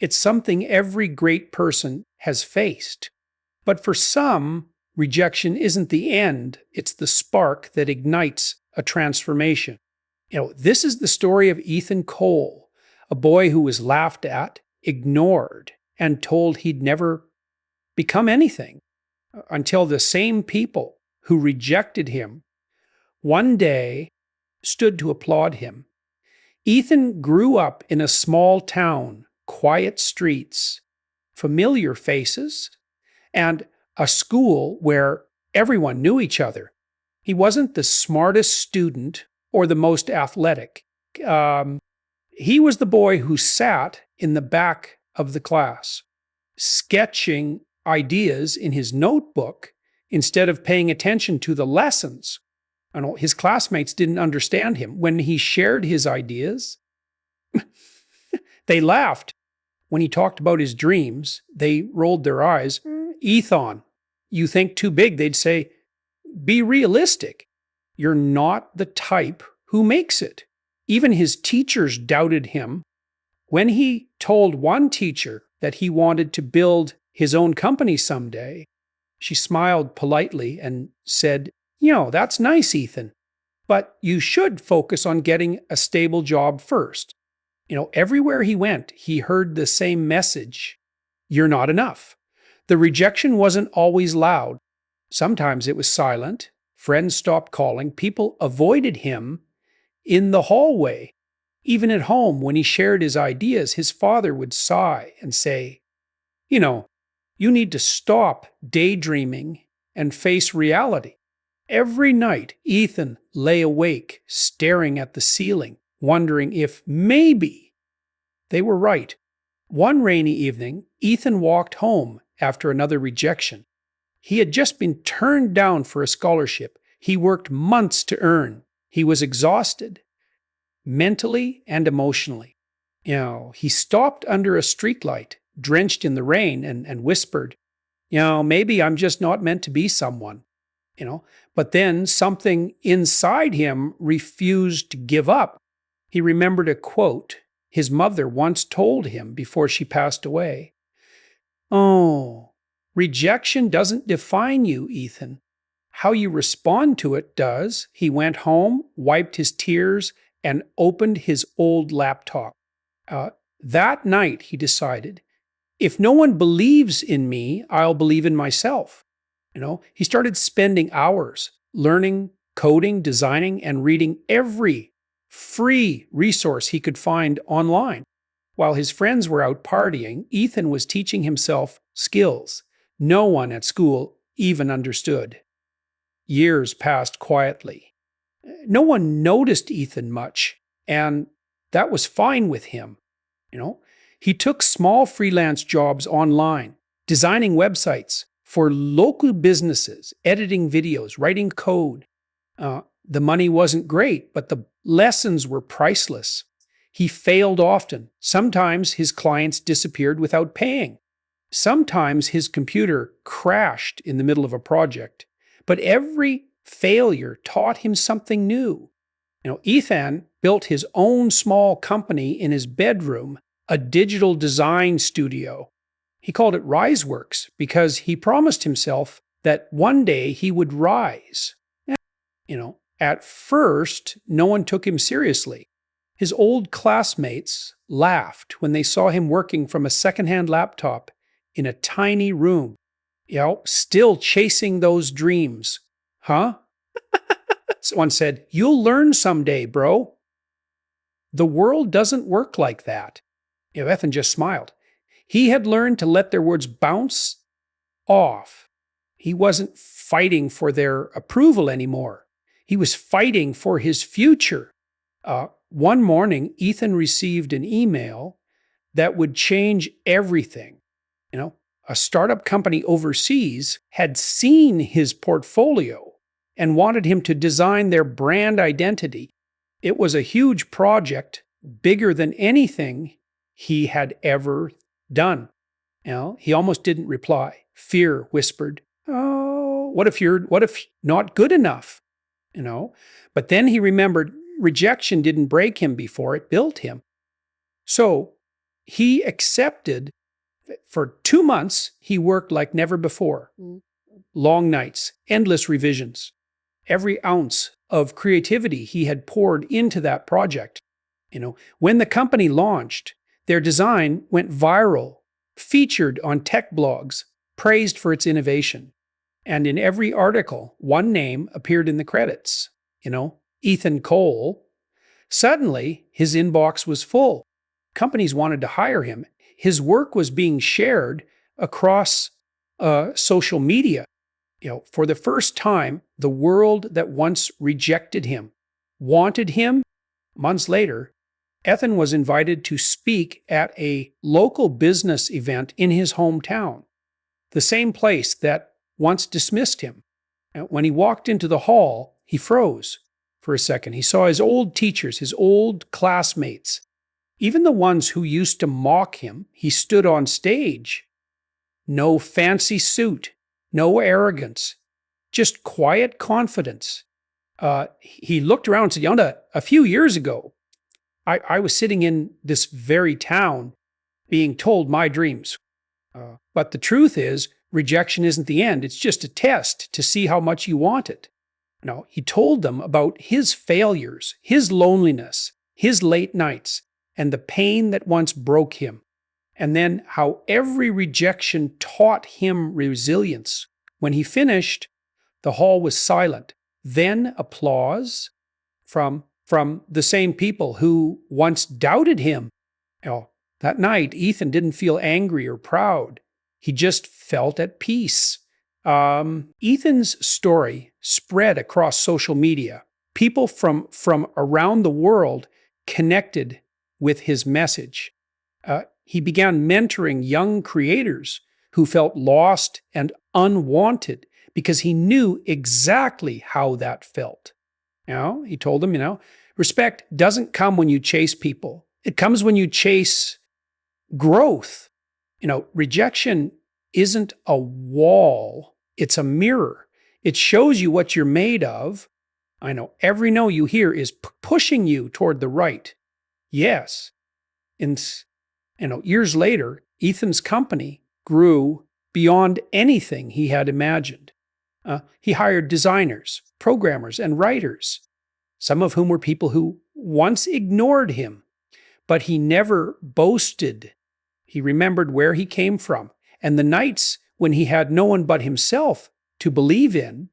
It's something every great person has faced. But for some, rejection isn't the end, it's the spark that ignites a transformation. This is the story of Ethan Cole, a boy who was laughed at, ignored, and told he'd never become anything until the same people who rejected him one day stood to applaud him. Ethan grew up in a small town, quiet streets, familiar faces, and a school where everyone knew each other. He wasn't the smartest student or the most athletic. He was the boy who sat in the back of the class, sketching ideas in his notebook instead of paying attention to the lessons. His classmates didn't understand him. When he shared his ideas, they laughed. When he talked about his dreams, they rolled their eyes. Ethan, you think too big. They'd say, be realistic. You're not the type who makes it. Even his teachers doubted him. When he told one teacher that he wanted to build his own company someday, she smiled politely and said, that's nice, Ethan, but you should focus on getting a stable job first. Everywhere he went, he heard the same message. You're not enough. The rejection wasn't always loud. Sometimes it was silent. Friends stopped calling. People avoided him in the hallway. Even at home, when he shared his ideas, his father would sigh and say, you need to stop daydreaming and face reality. Every night, Ethan lay awake, staring at the ceiling, wondering if maybe they were right. One rainy evening, Ethan walked home after another rejection. He had just been turned down for a scholarship he worked months to earn. He was exhausted, mentally and emotionally. He stopped under a streetlight, drenched in the rain, and whispered, maybe I'm just not meant to be someone. But then something inside him refused to give up. He remembered a quote his mother once told him before she passed away. Oh, rejection doesn't define you, Ethan. How you respond to it does. He went home, wiped his tears, and opened his old laptop. That night, he decided, if no one believes in me, I'll believe in myself. He started spending hours learning, coding, designing, and reading every free resource he could find online. While his friends were out partying, Ethan was teaching himself skills no one at school even understood. Years passed quietly. No one noticed Ethan much, and that was fine with him. He took small freelance jobs online, designing websites for local businesses, editing videos, writing code. The money wasn't great, but the lessons were priceless. He failed often. Sometimes his clients disappeared without paying. Sometimes his computer crashed in the middle of a project. But every failure taught him something new. Ethan built his own small company in his bedroom, a digital design studio. He called it RiseWorks because he promised himself that one day he would rise. At first, no one took him seriously. His old classmates laughed when they saw him working from a secondhand laptop in a tiny room, still chasing those dreams. Huh? Someone said, you'll learn someday, bro. The world doesn't work like that. Ethan just smiled. He had learned to let their words bounce off. He wasn't fighting for their approval anymore. He was fighting for his future. One morning, Ethan received an email that would change everything. A startup company overseas had seen his portfolio and wanted him to design their brand identity. It was a huge project, bigger than anything he had ever done. He almost didn't reply. Fear whispered, "Oh, what if not good enough?" But then he remembered rejection didn't break him before, it built him. So he accepted. For 2 months, he worked like never before. Long nights, endless revisions. Every ounce of creativity he had poured into that project. When the company launched, their design went viral, featured on tech blogs, praised for its innovation. And in every article, one name appeared in the credits. Ethan Cole. Suddenly, his inbox was full. Companies wanted to hire him. His work was being shared across social media. For the first time, the world that once rejected him wanted him. Months later, Ethan was invited to speak at a local business event in his hometown, the same place that once dismissed him. When he walked into the hall, he froze for a second. He saw his old teachers, his old classmates, even the ones who used to mock him. He stood on stage. No fancy suit, no arrogance, just quiet confidence. He looked around and said, a few years ago, I was sitting in this very town being told my dreams. But the truth is, rejection isn't the end. It's just a test to see how much you want it. He told them about his failures, his loneliness, his late nights, and the pain that once broke him. And then how every rejection taught him resilience. When he finished, the hall was silent. Then applause from the same people who once doubted him. That night, Ethan didn't feel angry or proud. He just felt at peace. Ethan's story spread across social media. People from around the world connected with his message. He began mentoring young creators who felt lost and unwanted because he knew exactly how that felt. He told them, respect doesn't come when you chase people. It comes when you chase growth. Rejection isn't a wall. It's a mirror. It shows you what you're made of. I know every no you hear is pushing you toward the right. Yes. And years later, Ethan's company grew beyond anything he had imagined. He hired designers, programmers, and writers, some of whom were people who once ignored him. But he never boasted. He remembered where he came from and the nights when he had no one but himself to believe in.